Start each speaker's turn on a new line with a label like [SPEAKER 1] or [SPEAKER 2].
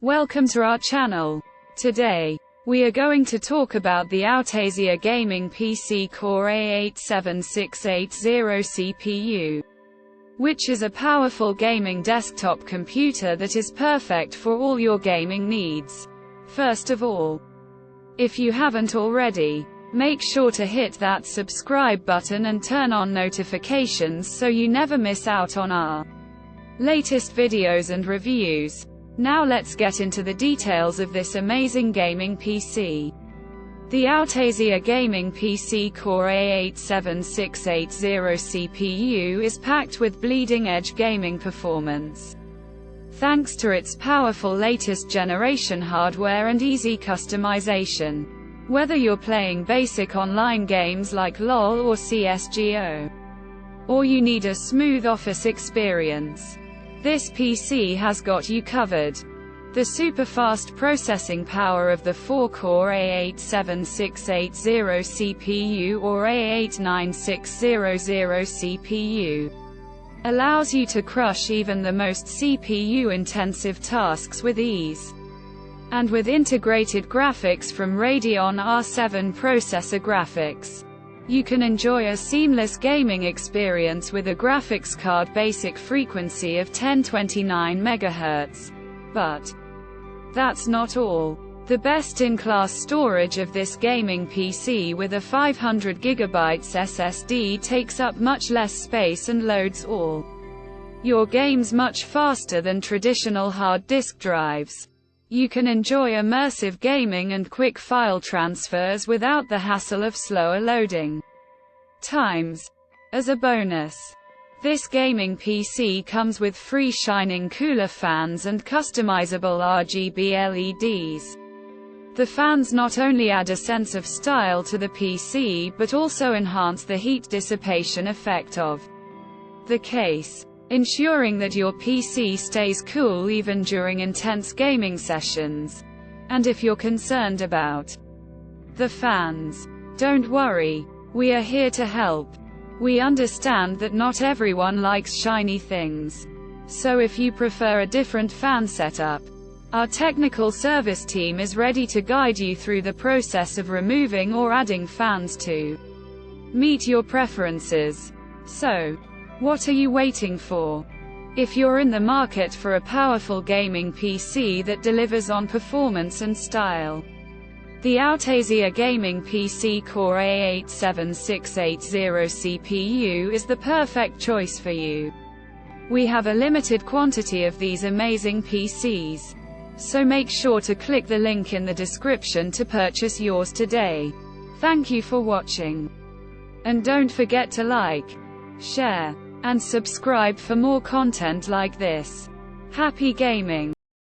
[SPEAKER 1] Welcome to our channel. Today, we are going to talk about the Aotesier gaming PC Core A87680 CPU, which is a powerful gaming desktop computer that is perfect for all your gaming needs. First of all, if you haven't already, make sure to hit that subscribe button and turn on notifications so you never miss out on our latest videos and reviews. Now let's get into the details of this amazing gaming PC. The Aotesier gaming PC Core A87680 CPU is packed with bleeding-edge gaming performance, thanks to its powerful latest generation hardware and easy customization. Whether you're playing basic online games like LoL or CSGO, or you need a smooth office experience, this PC has got you covered. The super-fast processing power of the 4-core A87680 CPU or A89600 CPU allows you to crush even the most CPU-intensive tasks with ease. And with integrated graphics from Radeon R7 processor graphics, you can enjoy a seamless gaming experience with a graphics card basic frequency of 1029 MHz. But that's not all. The best-in-class storage of this gaming PC with a 500 GB SSD takes up much less space and loads all your games much faster than traditional hard disk drives. You can enjoy immersive gaming and quick file transfers without the hassle of slower loading times. As a bonus, this gaming PC comes with free shining cooler fans and customizable RGB LEDs. The fans not only add a sense of style to the PC but also enhance the heat dissipation effect of the case, ensuring that your PC stays cool even during intense gaming sessions. And if you're concerned about the fans, don't worry, we are here to help. We understand that not everyone likes shiny things. So if you prefer a different fan setup, our technical service team is ready to guide you through the process of removing or adding fans to meet your preferences. So, what are you waiting for? If you're in the market for a powerful gaming PC that delivers on performance and style, the Aotesier gaming PC Core A87680 CPU is the perfect choice for you. We have a limited quantity of these amazing PCs, so make sure to click the link in the description to purchase yours today. Thank you for watching. And don't forget to like, share, and subscribe for more content like this. Happy gaming!